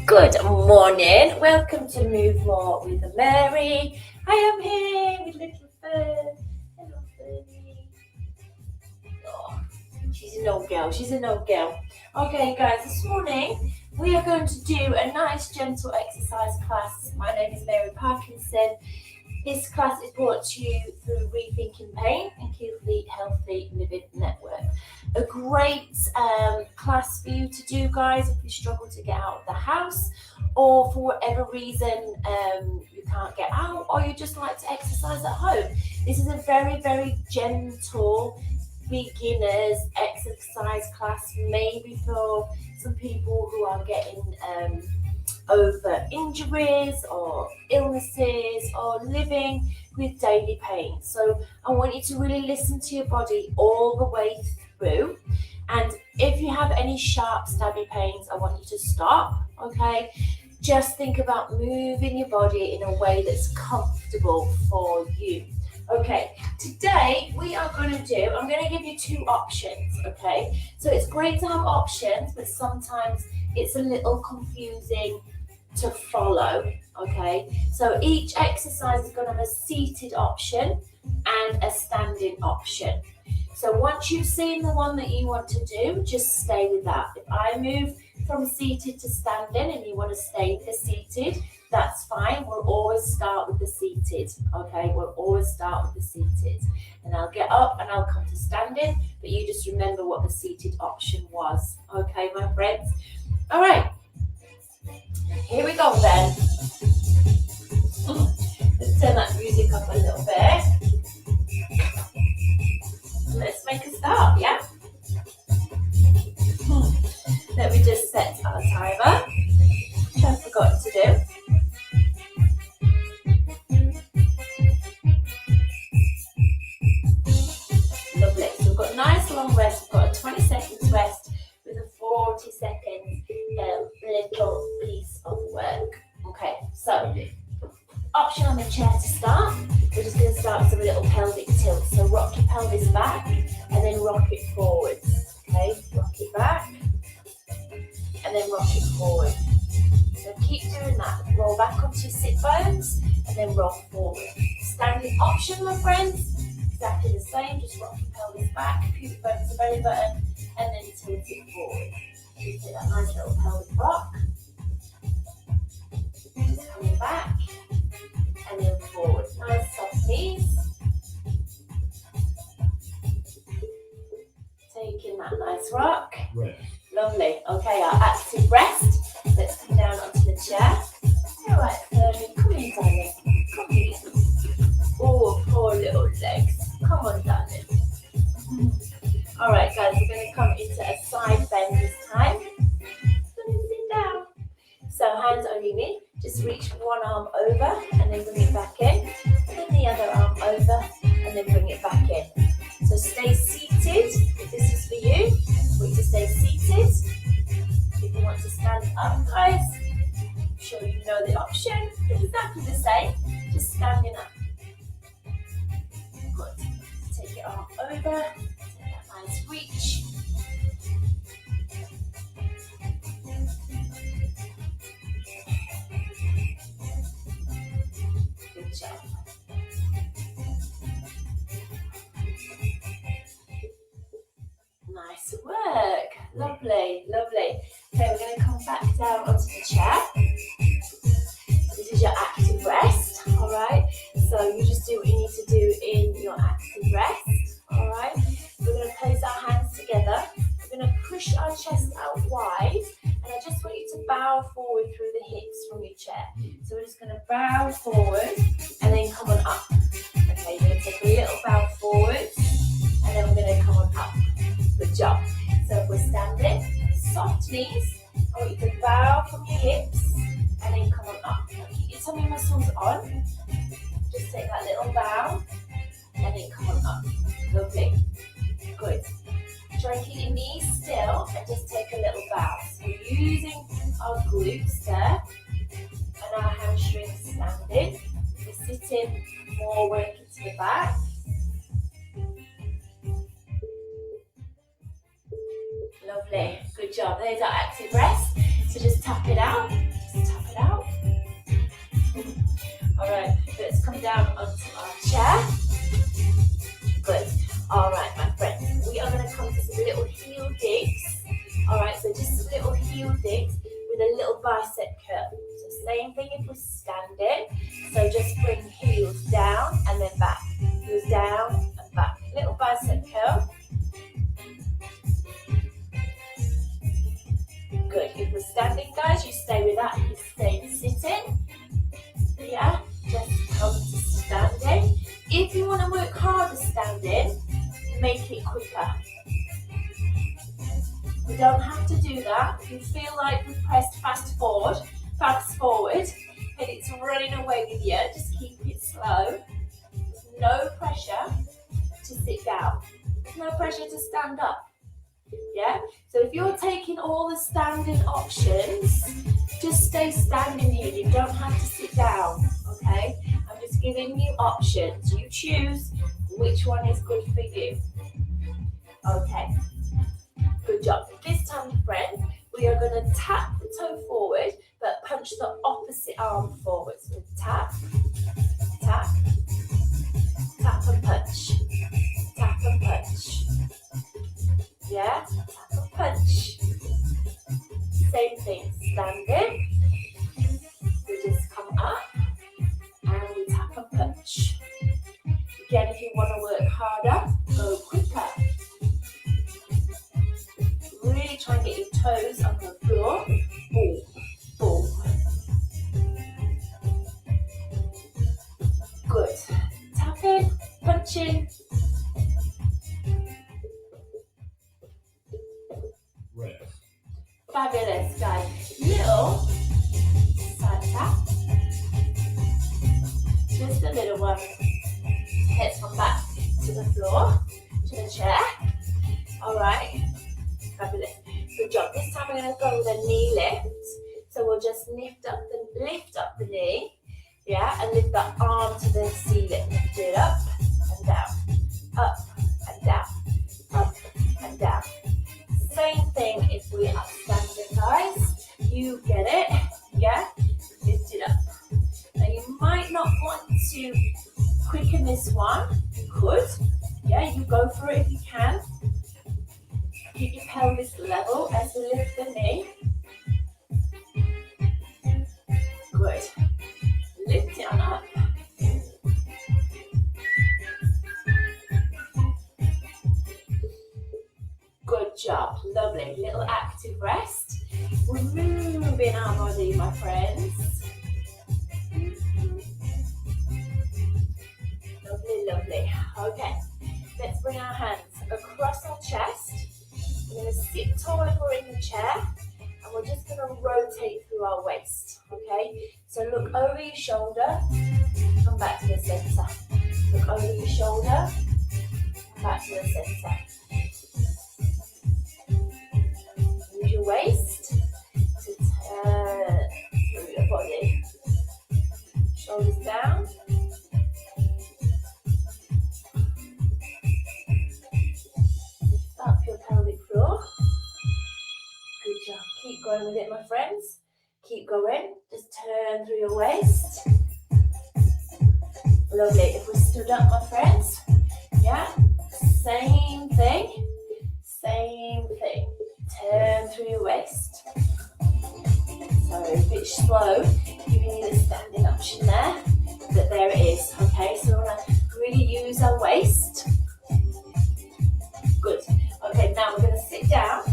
Good morning. Welcome to Move More with Mary. I am here with little Fern. Hello, Fernie. Oh, she's an old girl. Okay, guys, this morning we are going to do a nice, gentle exercise class. My name is Mary Parkinson. This class is brought to you through Rethinking Pain and Healthy Living Network. A great class for you to do, guys, if you struggle to get out of the house or for whatever reason you can't get out, or you just like to exercise at home. This is a very, very gentle beginners exercise class, maybe for some people who are getting over injuries or illnesses or living with daily pain. So I want you to really listen to your body all the way through, and if you have any sharp stabby pains, I want you to stop. Okay, just think about moving your body in a way that's comfortable for you. Okay, today I'm going to give you two options. Okay, so it's great to have options, but sometimes it's a little confusing to follow. Okay, so each exercise is going to have a seated option and a standing option. So once you've seen the one that you want to do, just stay with that. If I move from seated to standing and you want to stay with the seated, that's fine. We'll always start with the seated. Okay, we'll always start with the seated, and I'll get up and I'll come to standing, but you just remember what the seated option was. Okay, my friends. All right, here we go then. Let's turn that music up a little bit. Let's make a start, yeah? Let me just set our timer, which I forgot to do. Lovely. So we've got a nice long rest. We've got a 20 seconds rest with a 40 second little piece of work. Okay, so option on the chair to start. We're just going to start with a little pelvic tilt. So rock your pelvis back and then rock it forwards. Okay, rock it back and then rock it forward. So keep doing that. Roll back onto your sit bones and then roll forward. Standing option, my friends, exactly the same. Just rock your pelvis back, pubic bone to belly button, and then tilt it forward. Just do that nice little pelvic rock. Just coming back and then forward. Nice soft knees. Taking that nice rock. Lovely. Okay, our active rest. Let's come down onto the chair. All right, Fernie, come in, darling. Come here. Oh, poor little legs. Come on, darling. All right, guys, we're going to come into a side bend this time. Sit down. So hands on your knee. Just reach one arm over and then bring it back in. And then the other arm over and then bring it back in. So stay seated. If this is for you, I want you to stay seated. If you want to stand up, guys, I'm sure you know the option. It's exactly the same. Just standing up. Good. Take your arm over. Take that nice reach. Good job. Nice work. Lovely, lovely. Okay, we're going to come back down onto the chair. This is your active rest, all right? So you just do what you need to do in your active rest, all right? We're going to place our hands together. We're going to push our chest out wide, and I just want you to bow forward through the hips from your chair. So we're just going to bow forward and then come on up. Okay, you're going to take a little bow forward, and then we're going to come on up. Good job. So if we're standing, soft knees, I want you to bow from your hips and then come on up. Now keep your tummy muscles on. Just take that little bow and then come on up. Lovely. Good. Try and keep your knees still and just take a little bow. So we're using our glutes there and our hamstrings standing. We're sitting, more working to the back. Lovely, good job. There's our active rest. So just tap it out. All right, let's come down onto our chair. Good. All right, my friends, we are going to come to some little heel digs. All right, so just some little heel digs with a little bicep curl. So same thing if we're standing. So just bring heels down and then back. Heels down and back. Little bicep curl. Good. If we're standing, guys, you stay with that. You stay sitting. Yeah, just come to standing. If you want to work harder standing, make it quicker. We don't have to do that. If you feel like we've pressed fast forward, and it's running away with you, just keep it slow. There's no pressure to sit down. There's no pressure to stand up. Yeah? So if you're taking all the standing options, just stay standing here. You don't have to sit down, okay? I'm just giving you options. You choose which one is good for you. Okay. Good job. This time, friend, we are going to tap the toe forward, but punch the opposite arm forward. So tap, tap, tap and punch. Tap and punch. Yeah? Tap and punch. Same thing. Standing. We just come up and we tap and punch. Again, if you want to work harder, go quicker. Really try and get your toes on the floor. Boom, boom. Good. Tapping, punching. Rest. Fabulous, guys. Little side tap. Just a little one. Let's come back to the floor, to the chair. All right. Fabulous. Good job. This time we're going to go with a knee lift. So we'll just lift up the knee, yeah, and lift the arm to the ceiling. Lift it up and down, up and down, up and down. Same thing if we are standing, guys. You get it, yeah? Lift it up. Now you might not want to quicken this one. You could, yeah, you go for it if you can. Keep your pelvis level as we lift the knee. Good. Lift it on up. Good job. Lovely. Little active rest. We're moving our body, my friends. Lovely, lovely. Okay. Let's bring our hands across our chest. We're going to sit tall if we're in the chair, and we're just going to rotate through our waist, okay? So look over your shoulder, come back to the center. Look over your shoulder, come back to the center. Use your waist to turn through your body. Shoulders down. Up your pelvic floor. Good job. Keep going with it, my friends. Keep going. Just turn through your waist. Lovely. If we stood up, my friends, yeah, same thing. Same thing. Turn through your waist. So a bit slow, giving you the standing option there. But there it is. Okay, so we want to really use our waist. Good. Okay, now we're going to sit down.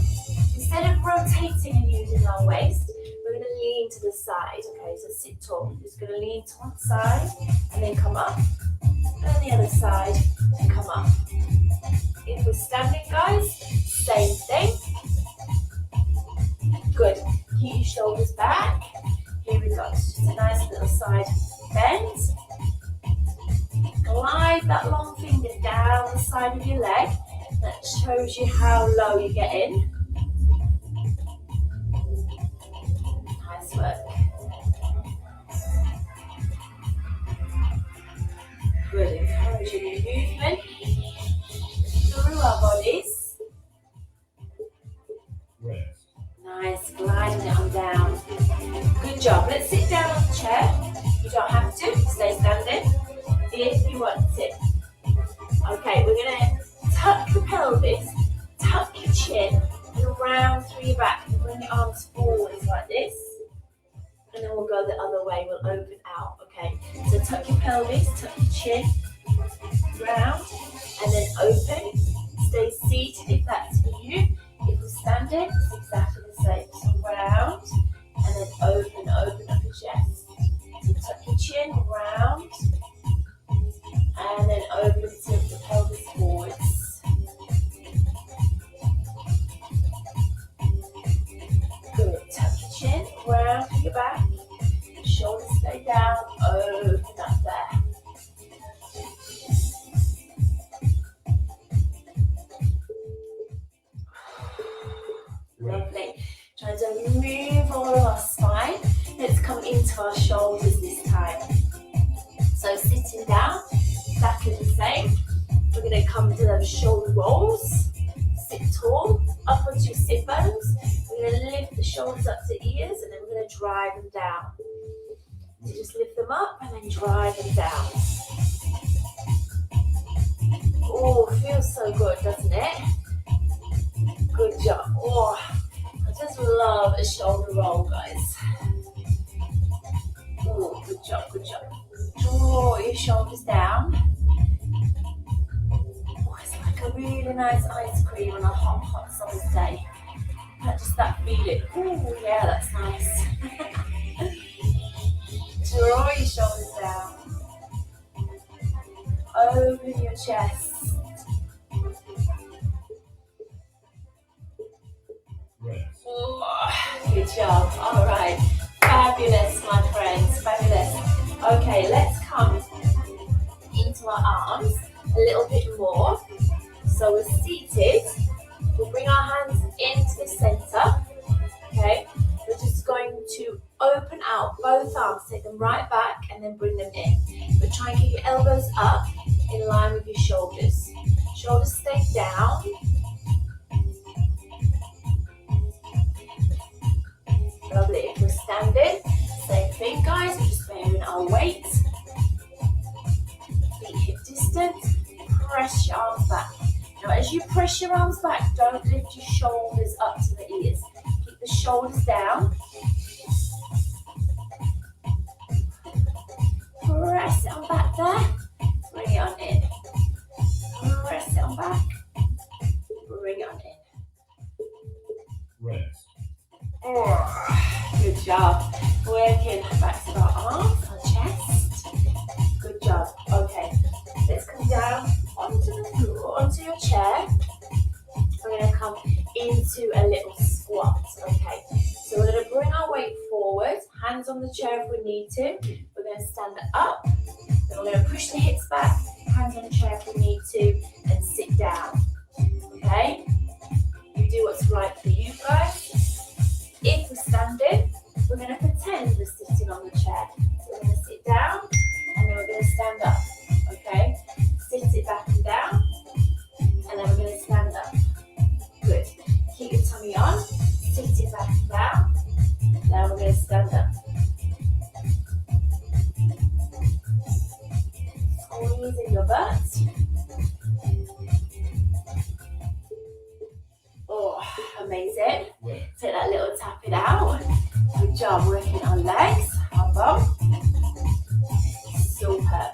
Instead of rotating and using our waist, we're going to lean to the side. Okay, so sit tall. Just going to lean to one side and then come up. And the other side and come up. If we're standing, guys, same thing. Good. Keep your shoulders back. Here we go. Just a nice little side bend. Glide that long finger down the side of your leg. That shows you how low you get in. Nice work. Good. Encouraging your movement through our bodies. Rest. Nice. Gliding it on down. Good job. Let's sit down on the chair. You don't have to. stay standing if you want it. Okay, we're going to tuck the pelvis, tuck your chin, and round through your back. And bring your arms forwards like this. And then we'll go the other way. We'll open out, okay? So tuck your pelvis, tuck your chin, round, and then open. Stay seated if that's for you. If we're standing, it's exactly the same. So round, and then open up your chest. So tuck your chin, round, and then open, tilt the pelvis forwards. Good. Tuck your chin, round through your back. Shoulders stay down, open up there. Lovely. Trying to move all of our spine. Let's come into our shoulders this time. So sitting down, exactly the same. We're going to come to those shoulder rolls. Sit tall, up onto your sit bones. We're going to lift the shoulders up to ears, and then we're going to drive them down. So just lift them up and then drive them down. Oh, feels so good, doesn't it? Good job. Oh, I just love a shoulder roll, guys. Oh, good job, good job. Draw your shoulders down. Oh, it's like a really nice ice cream on a hot, hot summer's day. Just that feeling. Oh, yeah, that's nice. Draw your shoulders down. Open your chest. Oh, good job. All right. Fabulous, my friends. Fabulous. Okay, let's come into our arms a little bit more. So we're seated. We'll bring our hands into the center. Okay. We're just going to open out both arms. Take them right back and then bring them in. But try and keep your elbows up in line with your shoulders. Shoulders stay down. Lovely. If we're standing, same thing, guys. We're just bearing our weight. Feet hip distance. Press your arms back. Now, as you press your arms back, don't lift your shoulders up to the ears. Keep the shoulders down. Press it on back there. Bring it on in. Press it on back. Bring it on in. Rest. Oh, good job. Working back to our arms, our chest. Good job. Okay, let's come down onto the floor, onto your chair. We're going to come into a little squat. Okay, so we're going to bring our weight forward, hands on the chair if we need to. We're going to stand up. Then we're going to push the hips back, hands on the chair if we need to, and sit down. Okay, you do what's right for you, guys. If we're standing, we're going to pretend we're sitting on the chair. So we're going to sit down and then we're going to stand up. Okay? Sit it back and down and then we're going to stand up. Good. Keep your tummy on. Sit it back and down. Now we're going to stand up. Squeezing your butt. Oh, amazing. Take that little tap it out. Good job working on legs, our bum. Superb.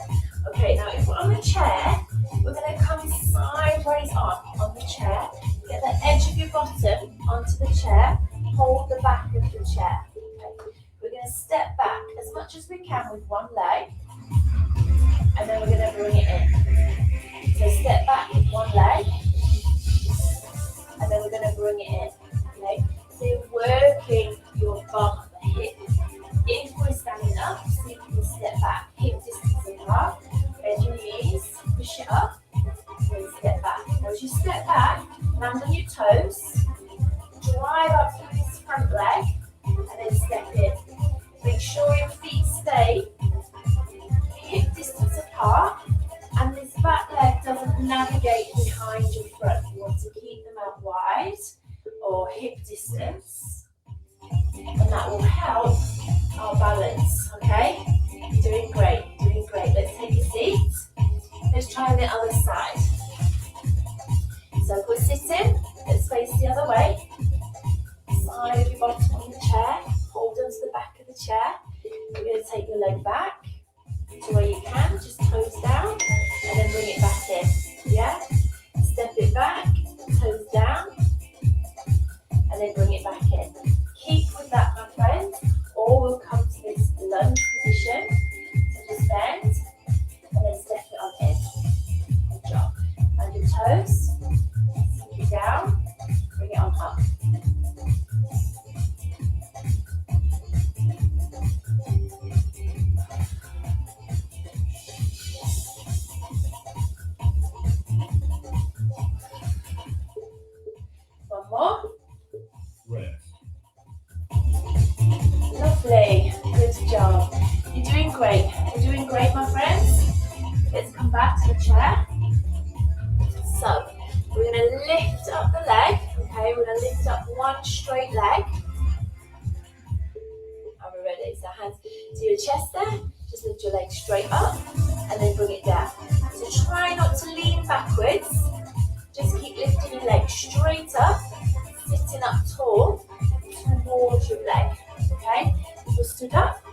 Okay, now if we're on the chair, we're going to come sideways on the chair. Get the edge of your bottom onto the chair. Hold the back of the chair. Okay. We're going to step back as much as we can with one leg. And then we're going to bring it in. So step back with one leg. And then we're going to bring it in. Okay. So you're working your bum at the hip. If we're standing up, so you can step back, hip distance apart, bend your knees, push it up, then step back. Now as you step back, land on your toes, drive up through this front leg, and then step in. Make sure your feet stay hip distance apart, and this back leg doesn't navigate behind your front. You want to keep them out wide or hip distance, and that will help our balance. Okay, you're doing great, doing great. Let's take a seat. Let's try the other side. So if we're sitting, let's face the other way. Side of your bottom on the chair. Hold onto the back of the chair. You're going to take your leg back to where you can, just toes down, and then bring it back in. Yeah? Step it back, toes down, and then bring it back in. Keep with that, my friends, or we'll come to this lunge position. So just bend, and then step it on in. Good job. And your toes, sink it down, bring it on up. One more. Rest. Lovely. Good job. You're doing great. You're doing great, my friends. Let's come back to the chair. So, we're going to lift up the leg. Okay, we're going to lift up one straight leg. Are we ready? So, hands to your chest there. Just lift your leg straight up and then bring it down. So, try not to lean backwards. Just keep lifting your leg straight up, sitting up tall towards your leg. Okay? If you're stood up,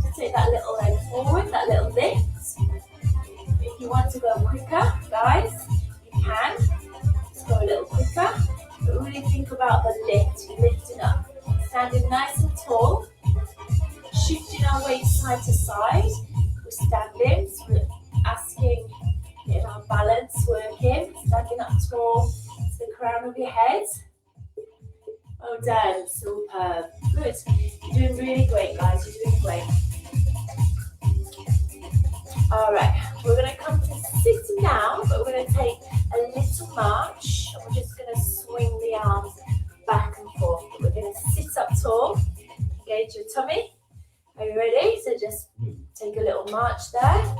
just take that little leg forward, that little lift. If you want to go quicker, guys, you can. Just go a little quicker. But really think about the lift. You're lifting up. Standing nice and tall. Shifting our weight side to side. We're standing, so we're asking, getting our balance working. Standing up tall to the crown of your head. Oh, done. Superb. Good. You're doing really great, guys. You're doing great. All right. We're going to come to sitting down, but we're going to take a little march. And we're just going to swing the arms back and forth. But we're going to sit up tall. Engage your tummy. Are you ready? So just take a little march there.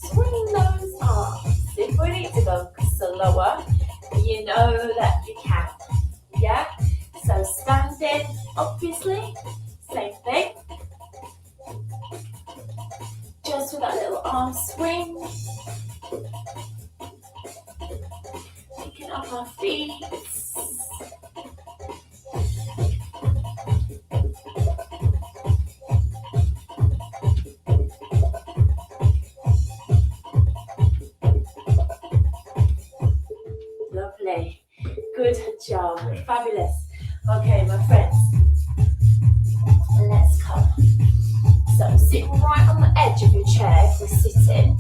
Swing those arms. If we need to go slower, you know that you can. Yeah? So standing, obviously, same thing. Just with that little arm swing. Picking up our feet. Lovely. Good job. Fabulous. Okay, my friends. Let's come. So sit right on the edge of your chair if we're sitting.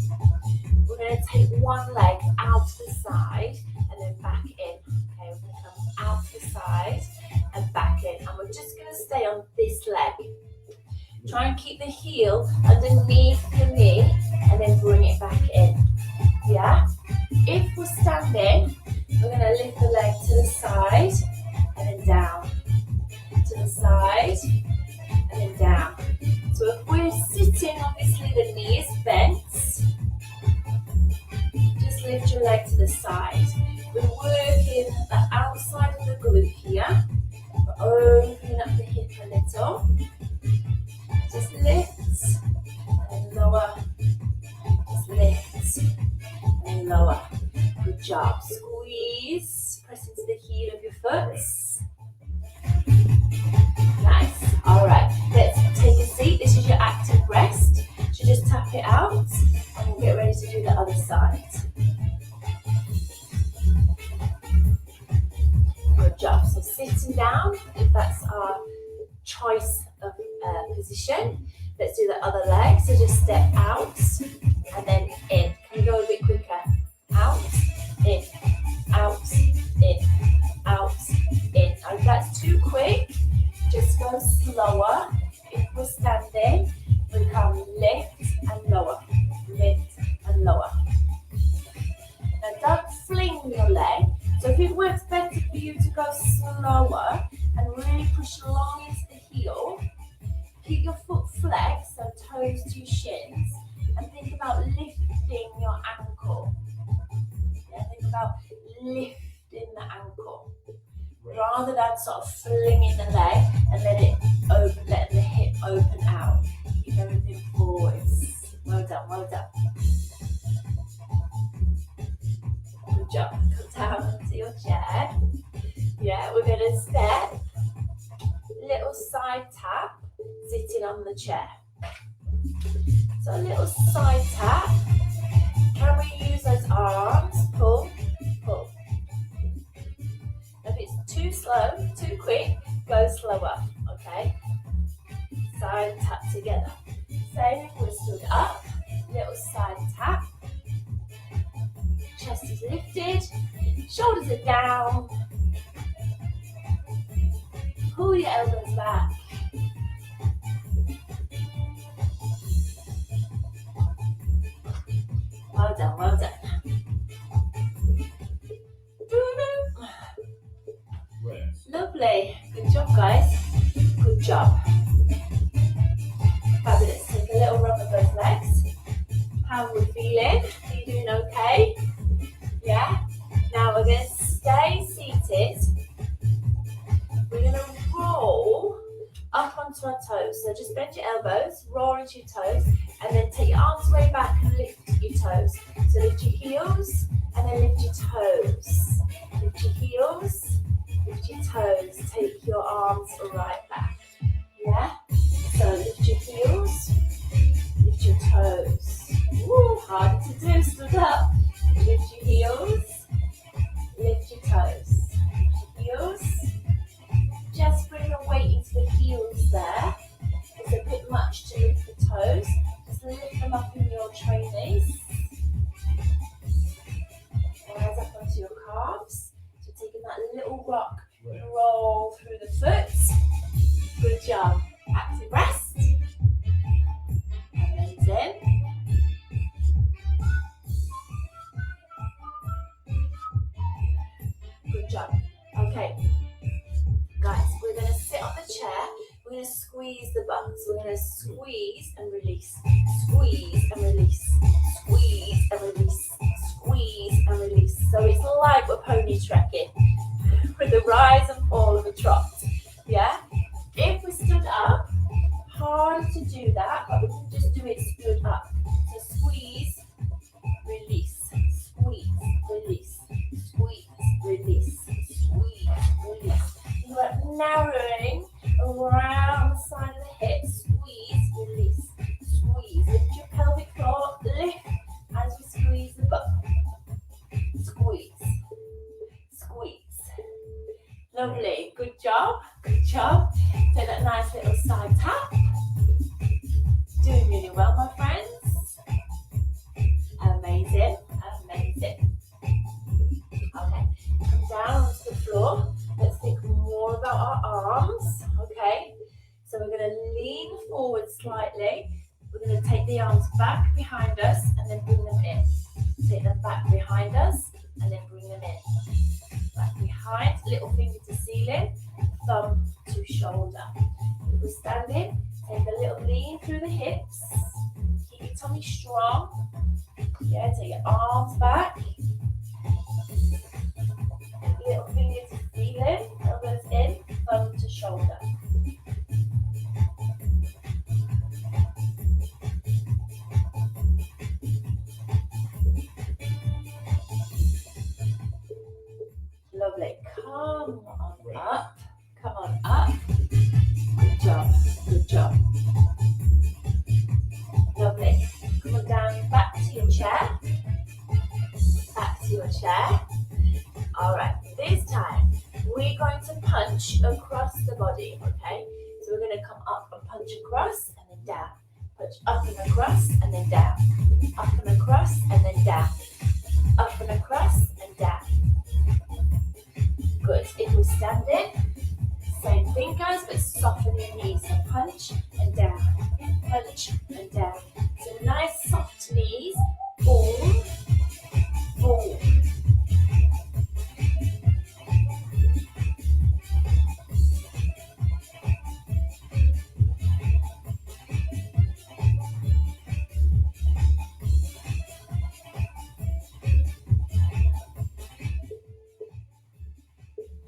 We're going to take one leg out to the side and then back in. Okay, we're going to come out to the side and back in. And we're just going to stay on this leg. Try and keep the heel underneath the knee and then bring it back in. Yeah? If we're standing, we're going to lift the leg to the side and then down. To the side and then down. So if we're sitting, obviously the knee is bent. Just lift your leg to the side. We're working the outside of the glute here. We're opening up the hip a little. Just lift and lower. Just lift and lower. Good job. Squeeze. Press into the heel of your foot. Nice. All right. Let's take a seat. This is your active rest. So just tap it out and we'll get ready to do the other side. Good job. So sitting down, if that's our choice of position. Let's do the other leg. So just step out and then in. Can we go a bit quicker? Out, in, out, in, out, in. Now if that's too quick, just go slower. If we're standing, we come lift and lower, lift and lower. Now don't fling your leg. So if it works better for you to go slower and really push long into the heel, keep your foot flexed, so toes to your shins, and think about lifting your ankle. Yeah, think about lifting the ankle. Rather than sort of flinging the leg and letting the hip open out. Keep everything forward. the chair. So a little side tap. Can we use those arms? Pull, pull. If it's too slow, too quick, go slower, okay? Side tap together. Same, we're stood up, little side tap. Chest is lifted, shoulders are down. Pull your elbows back. Well done, well done. Lovely. Good job, guys. Good job. Fabulous. Take a little rub of those legs. How are we feeling? Are you doing okay? Yeah? Now we're going to stay seated. We're going to roll up onto our toes. So just bend your elbows, roll into your toes, and then take your arms way back and lift your toes. So lift your heels, and then lift your toes. Lift your heels, lift your toes. Take your arms right back. Yeah? So lift your heels, lift your toes. Woo, hard to do, stood up. Lift your heels, lift your toes. Lift your heels. Just bring the weight into the heels there. It's a bit much to lift the toes. Just lift them up in your trainees. Rise up onto your calves. So taking that little rock, roll through the foot. Good job. Active rest. Amazing. Good job. Okay. Guys, we're going to sit on the chair. We're going to squeeze the butt. So we're going to squeeze and release. Squeeze and release. Squeeze and release. Squeeze and release. So it's like we're pony trekking with the rise and fall of a trot. Yeah? If we stood up, hard to do that, but we can just do it stood up. So squeeze, release, squeeze, release, squeeze, release, squeeze, release. You are narrowing around the side of the hip. Squeeze, release, squeeze. Lift your pelvic floor, lift as we squeeze the butt. Squeeze, squeeze. Lovely, good job, good job. Take that nice little side tap. Doing really well, my friends. Amazing, amazing. Okay, come down onto the floor. Let's think more about our arms, okay? So we're going to lean forward slightly. We're going to take the arms back behind us and then bring them in. Take them back behind us and then bring them in. Back behind, little finger to ceiling, thumb to shoulder. If we're standing, take a little lean through the hips. Keep your tummy strong. Yeah, take your arms back. Little finger to ceiling, elbows in, thumb to shoulder. Lovely. Come on up. Come on up. Good job. Good job. Lovely. Come on down back to your chair. Back to your chair. Alright, this time we're going to punch across the body, okay? So we're going to come up and punch across and then down. Punch up and across and then down. Up and across and then down. Up and across and down. Good. If we're standing, same thing guys, but soften your knees. So punch and down. Punch and down. So nice soft knees. Boom. Boom.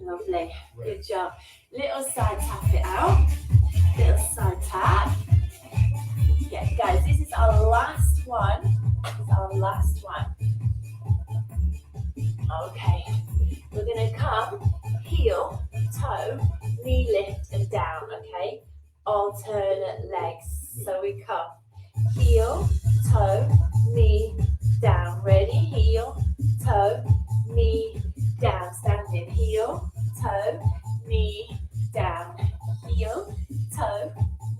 Lovely, good job. Little side tap it out. Little side tap. Yeah, guys, this is our last one. This is our last one. Okay, we're gonna come heel, toe, knee lift and down, okay? alternate legs. So we come heel, toe, knee, down. Ready? Heel, toe, knee, down. Standing. Heel, toe, knee, down. Heel, toe,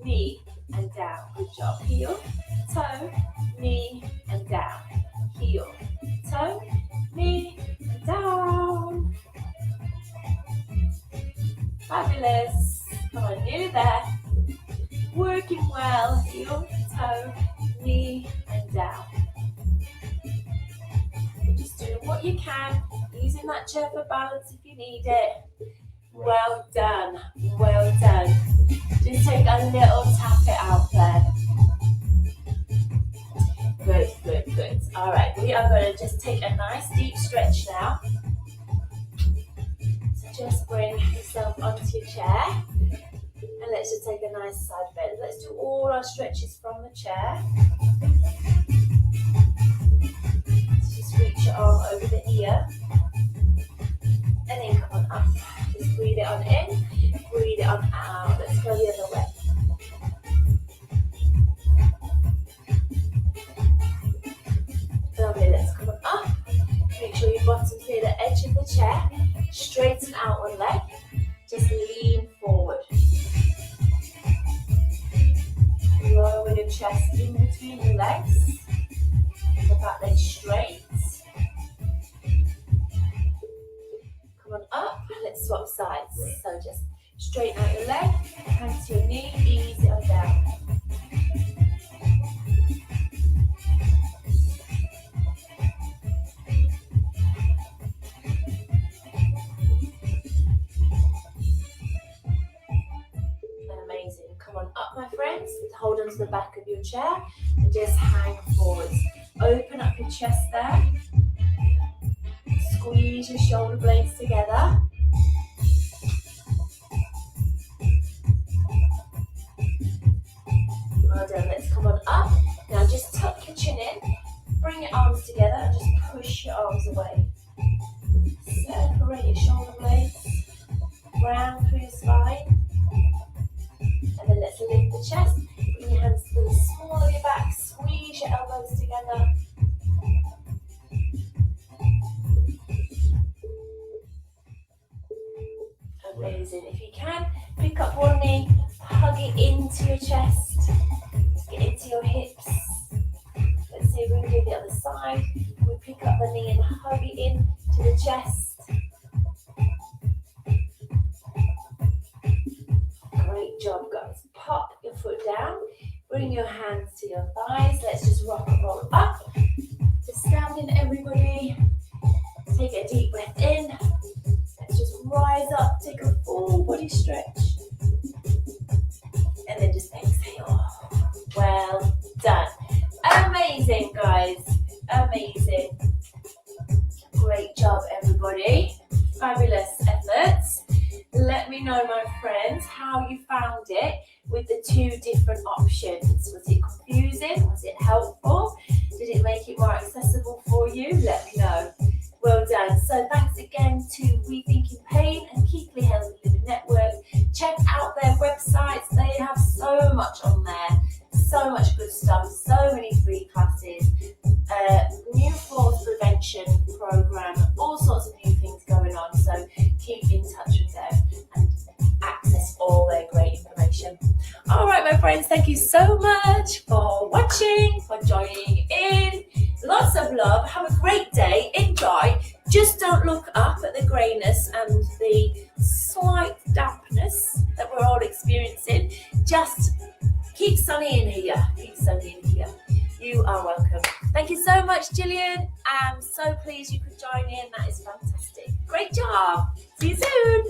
knee, and down. Good job. Heel, toe, knee, and down. Heel, toe, knee, and down. Fabulous. Come on, nearly there. Working well. Heel, toe, knee, and down. You're just doing what you can, using that chair for balance if you need it. Well done. Well done. Just take a little tap it out there. Good, good, good. All right, we are going to just take a nice deep stretch now. So just bring yourself onto your chair. And let's just take a nice side bend. Let's do all our stretches from the chair. So just reach your arm over the ear. And then come on up. Just breathe it on in, breathe it on out. Let's go the other way. Lovely, let's come on up. Make sure your bottom's near the edge of the chair. Straighten out one leg. Just lean forward. Lower your chest in between your legs. The back leg straight. Come on up. Let's swap sides. So just straighten out your leg. Hand to your knee. Ease it on down. Come on up, my friends. Hold on to the back of your chair and just hang forwards. Open up your chest there. Squeeze your shoulder blades together. Well done. Let's come on up. Now just tuck your chin in. Bring your arms together and just push your arms away. Separate your shoulder blades. Round through your spine. And then let's lift the chest. Bring your hands to the small of your back. Squeeze your elbows together. Amazing. If you can, pick up one knee, hug it into your chest. Get into your hips. Let's see if we can do the other side. We pick up the knee and hug it in to the chest. Great job, guys. Pop your foot down. Bring your hands to your thighs. Let's just rock and roll up. Just standing, everybody. Take a deep breath in. Let's just rise up. Take a full body stretch. And then just exhale. Well done. Amazing, guys. Amazing. Great job, everybody. Fabulous efforts. Let me know, my friends, how you found it with the two different options. Was it confusing? Was it helpful? Did it make it more accessible for you? Let me know. Well done. So thanks again to Rethinking Pain and Keeping Healthy Living Network. Check out their websites. They have so much on there. So much good stuff. So many free classes. New falls prevention program. All sorts of new things going on. So keep in touch with them and access all their great information. All right, my friends, thank you so much for watching, for joining in. Lots of love. Have a great day. Enjoy. Just don't look up at the greyness and the slight dampness that we're all experiencing. Just keep sunny in here. Keep sunny in here. You are welcome. Thank you so much, Gillian. I'm so pleased you could join in. That is fantastic. Great job. See you soon.